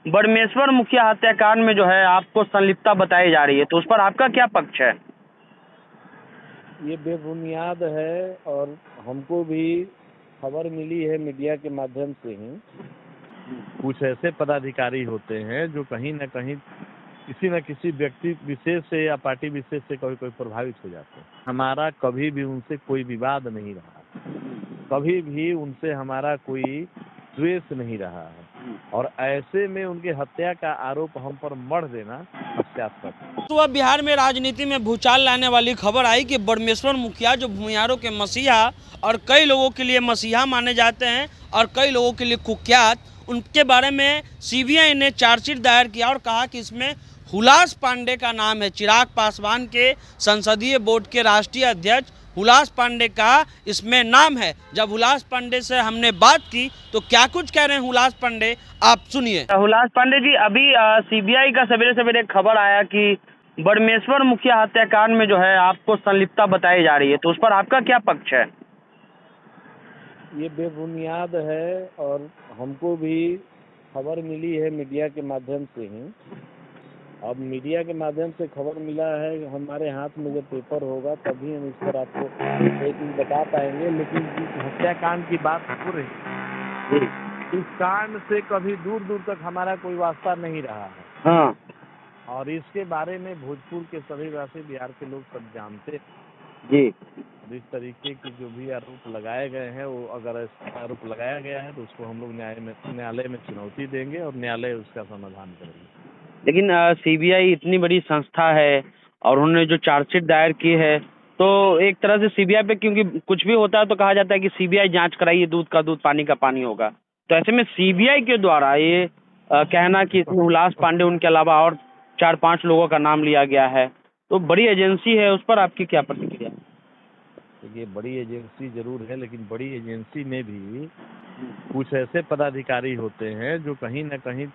बड़मेश्वर मुखिया हत्याकांड में जो है आपको संलिप्तता बताई जा रही है, तो उस पर आपका क्या पक्ष है? ये बेबुनियाद है और हमको भी खबर मिली है मीडिया के माध्यम से ही। कुछ ऐसे पदाधिकारी होते हैं जो कहीं न कहीं किसी न किसी व्यक्ति विशेष से या पार्टी विशेष से कोई प्रभावित हो जाते हैं। हमारा कभी भी उनसे कोई विवाद नहीं रहा, कभी भी उनसे हमारा कोई द्वेष नहीं रहा है, और ऐसे में उनके हत्या का आरोप हम पर मढ़ देना हास्यास्पद है। तो अब बिहार में राजनीति में भूचाल लाने वाली खबर आई कि बड़मेश्वर मुखिया जो भूमिहारों के मसीहा और कई लोगों के लिए मसीहा माने जाते हैं और कई लोगों के लिए कुख्यात, उनके बारे में सीबीआई ने चार्जशीट दायर किया और कहा कि इसमें हुलास पांडे का नाम है। चिराग पासवान के संसदीय बोर्ड के राष्ट्रीय अध्यक्ष हुलास पांडे का इसमें नाम है। जब हुलास पांडे से हमने बात की तो क्या कुछ कह रहे हैं हुलास पांडे, आप सुनिए। हुलास पांडे जी, अभी सीबीआई का सवेरे सवेरे खबर आया कि बड़मेश्वर मुखिया हत्याकांड में जो है आपको संलिप्तता बताई जा रही है, तो उस पर आपका क्या पक्ष है? ये बेबुनियाद है और हमको भी खबर मिली है मीडिया के माध्यम से ही। अब मीडिया के माध्यम से खबर मिला है, हमारे हाथ में जब पेपर होगा तभी हम इस पर आपको एक चीज बता पाएंगे। लेकिन जिस हत्याकांड की बात हो रही है, इस कांड से कभी दूर दूर तक हमारा कोई वास्ता नहीं रहा है। हाँ। और इसके बारे में भोजपुर के सभी वासी, बिहार के लोग सब जानते हैं जी। इस तरीके के जो भी आरोप लगाए गए हैं, वो अगर ऐसा आरोप लगाया गया है तो उसको हम लोग न्यायालय में चुनौती देंगे और न्यायालय उसका समाधान करेंगे। लेकिन सीबीआई इतनी बड़ी संस्था है और उन्होंने जो चार्जशीट दायर की है, तो एक तरह से सीबीआई पे, क्योंकि कुछ भी होता है तो कहा जाता है कि सीबीआई जांच कराइए, दूध का दूध पानी का पानी होगा। तो ऐसे में सीबीआई के द्वारा ये कहना कि इसमें हुलास पांडे उनके अलावा और 4-5 लोगों का नाम लिया गया है, तो बड़ी एजेंसी है, उस पर आपकी क्या प्रतिक्रिया? ये बड़ी एजेंसी जरूर है, लेकिन बड़ी एजेंसी में भी कुछ ऐसे पदाधिकारी होते हैं जो कहीं न कहीं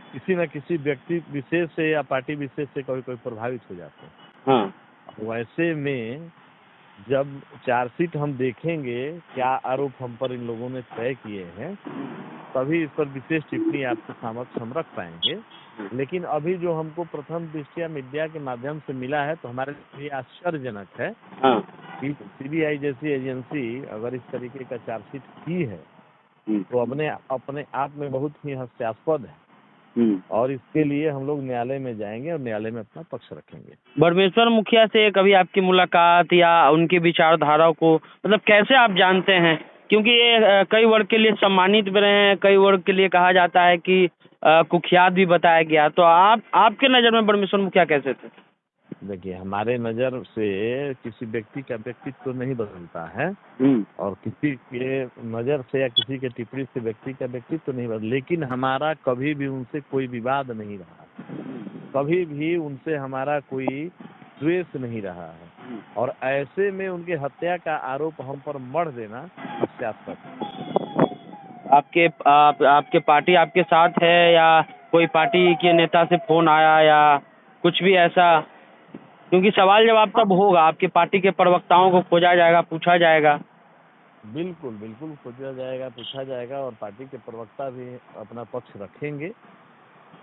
किसी न किसी व्यक्ति विशेष से या पार्टी विशेष से कोई प्रभावित हो जाते हैं। हाँ। वैसे में जब चार्जशीट हम देखेंगे क्या आरोप हम पर इन लोगों ने तय किए हैं, तभी इस पर विशेष टिप्पणी आपके समक्ष हम रख पाएंगे। लेकिन अभी जो हमको प्रथम दृष्टया मीडिया के माध्यम से मिला है, तो हमारे लिए आश्चर्यजनक है हाँ। कि सीबीआई जैसी एजेंसी अगर इस तरीके का चार्जशीट की है तो अपने आप में बहुत ही हास्यास्पद है। और इसके लिए हम लोग न्यायालय में जाएंगे और न्यायालय में अपना पक्ष रखेंगे। बड़मेश्वर मुखिया से कभी आपकी मुलाकात या उनकी विचारधारा को मतलब कैसे आप जानते हैं? क्योंकि ये कई वर्ग के लिए सम्मानित भी रहे हैं, कई वर्ग के लिए कहा जाता है कि कुख्यात भी बताया गया, तो आपके नज़र में बड़मेश्वर मुखिया कैसे थे? देखिए, हमारे नज़र से किसी व्यक्ति का व्यक्तित्व तो नहीं बदलता है और किसी के नज़र से या किसी के टिप्पणी से व्यक्ति का व्यक्तित्व तो नहीं बदल, लेकिन हमारा कभी भी उनसे कोई विवाद नहीं रहा, कभी भी उनसे हमारा कोई द्वेष नहीं रहा है, और ऐसे में उनके हत्या का आरोप हम पर मढ़ देना हास्यास्पद है। आपके पार्टी आपके साथ है या कोई पार्टी के नेता से फोन आया या कुछ भी ऐसा? क्योंकि सवाल जवाब तब होगा, आपकी पार्टी के प्रवक्ताओं को खोजा जाएगा, पूछा जाएगा। बिल्कुल बिल्कुल खोजा जाएगा, पूछा जाएगा, और पार्टी के प्रवक्ता भी अपना पक्ष रखेंगे।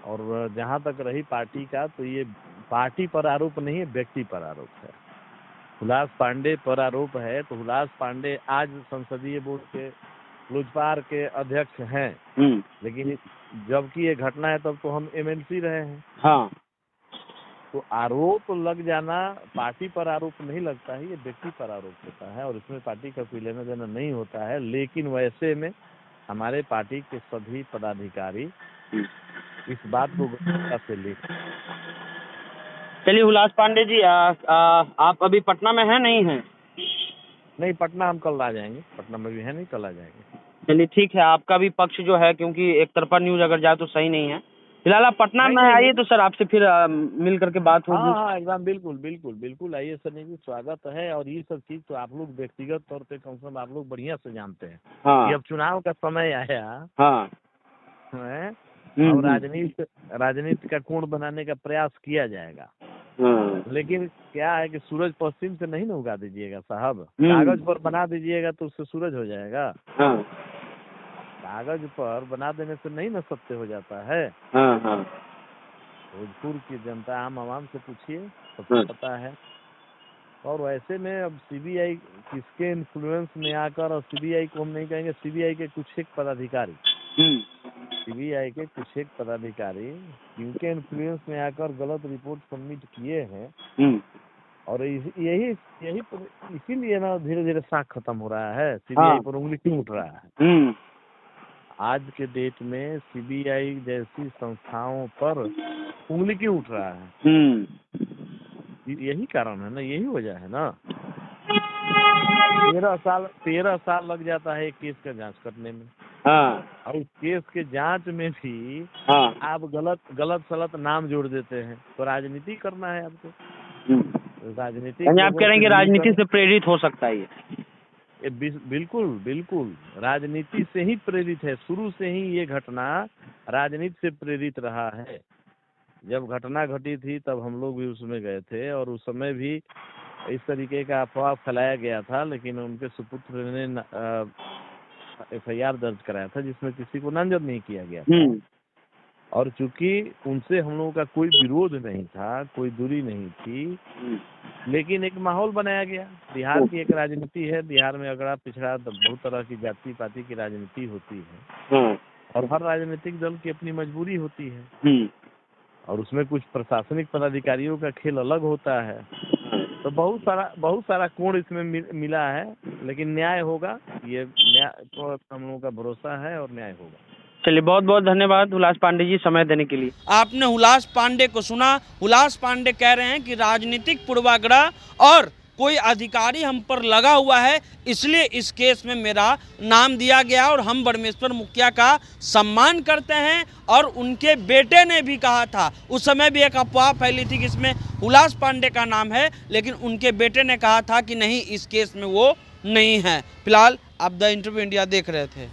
और जहां तक रही पार्टी का, तो ये पार्टी पर आरोप नहीं है, व्यक्ति पर आरोप है। हुलास पांडे पर आरोप है, तो हुलास पांडे आज संसदीय बोर्ड के लोजपार के अध्यक्ष हैं, लेकिन जबकि ये घटना है तब तो हम एमएलसी रहे हैं। हाँ। तो आरोप लग जाना पार्टी पर आरोप नहीं लगता है, ये व्यक्ति पर आरोप होता है, और इसमें पार्टी का कोई लेना देना नहीं होता है। लेकिन वैसे में हमारे पार्टी के सभी पदाधिकारी इस बात को गंभीरता से लेते। चलिए हुलास पांडे जी, आप अभी पटना में हैं, नहीं हैं? नहीं, पटना हम कल आ जाएंगे, पटना में भी है नहीं, कल आ जाएंगे। चलिए ठीक है, आपका भी पक्ष जो है, क्योंकि एक तरफा न्यूज अगर जाए तो सही नहीं है। फिलहाल आप पटना में आइए तो सर आपसे फिर मिल करके बात होगी। हाँ, एकदम बिल्कुल बिल्कुल बिल्कुल आइए सर जी, स्वागत है। और ये सब चीज तो आप लोग व्यक्तिगत तौर पे कम से कम आप लोग बढ़िया से जानते हैं। हाँ। ये अब चुनाव का समय आया हाँ है, और राजनीति का कोण बनाने का प्रयास किया जाएगा। लेकिन क्या है कि सूरज पश्चिम से नहीं ना उगा दीजिएगा साहब, कागज पर बना दीजिएगा तो उससे सूरज हो जाएगा। कागज पर बना देने से नहीं न सत्य हो जाता है। हाँ हाँ भोजपुर की जनता आम आवाम से पूछिए, हाँ। सबको पता है। और वैसे में अब सीबीआई किसके इन्फ्लुएंस में आकर, और सीबीआई को हम नहीं कहेंगे, सीबीआई के कुछ एक पदाधिकारी, सीबीआई के कुछ एक पदाधिकारी किनके इन्फ्लुएंस में आकर गलत रिपोर्ट सबमिट किए हैं, और यही इसीलिए ना धीरे धीरे साख खत्म हो रहा है, सीबीआई पर उंगली क्यों उठ रहा है। आज के डेट में सीबीआई जैसी संस्थाओं पर उंगली क्यों उठ रहा है, यही कारण है ना, यही वजह है ना। 13 साल लग जाता है एक केस का जांच करने में। हाँ और उस केस के जांच में भी हाँ आप गलत सलत नाम जोड़ देते हैं, तो राजनीति करना है आपको। राजनीति आप कह रहे हैं कि राजनीति से प्रेरित हो सकता है ये? बिल्कुल बिल्कुल राजनीति से ही प्रेरित है। शुरू से ही ये घटना राजनीति से प्रेरित रहा है। जब घटना घटी थी तब हम लोग भी उसमें गए थे, और उस समय भी इस तरीके का अफवाह फैलाया गया था, लेकिन उनके सुपुत्र ने FIR दर्ज कराया था जिसमें किसी को नामजद नहीं किया गया था। और चूंकि उनसे हम लोगों का कोई विरोध नहीं था, कोई दूरी नहीं थी, लेकिन एक माहौल बनाया गया। बिहार की एक राजनीति है, बिहार में अगड़ा पिछड़ा बहुत तरह की जाति पाति की राजनीति होती है, और हर राजनीतिक दल की अपनी मजबूरी होती है, और उसमें कुछ प्रशासनिक पदाधिकारियों का खेल अलग होता है। तो बहुत सारा कोण इसमें मिला है, लेकिन न्याय होगा, ये न्याय पर हम लोगों का भरोसा है, और न्याय होगा। चलिए, बहुत बहुत धन्यवाद हुलास पांडे जी समय देने के लिए। आपने हुलास पांडे को सुना। हुलास पांडे कह रहे हैं कि राजनीतिक पूर्वाग्रह और कोई अधिकारी हम पर लगा हुआ है, इसलिए इस केस में मेरा नाम दिया गया, और हम बड़मेश्वर मुखिया का सम्मान करते हैं। और उनके बेटे ने भी कहा था, उस समय भी एक अफवाह फैली थी कि इसमें हुलास पांडे का नाम है, लेकिन उनके बेटे ने कहा था कि नहीं, इस केस में वो नहीं है। फिलहाल आप द इंटरव्यू इंडिया देख रहे थे।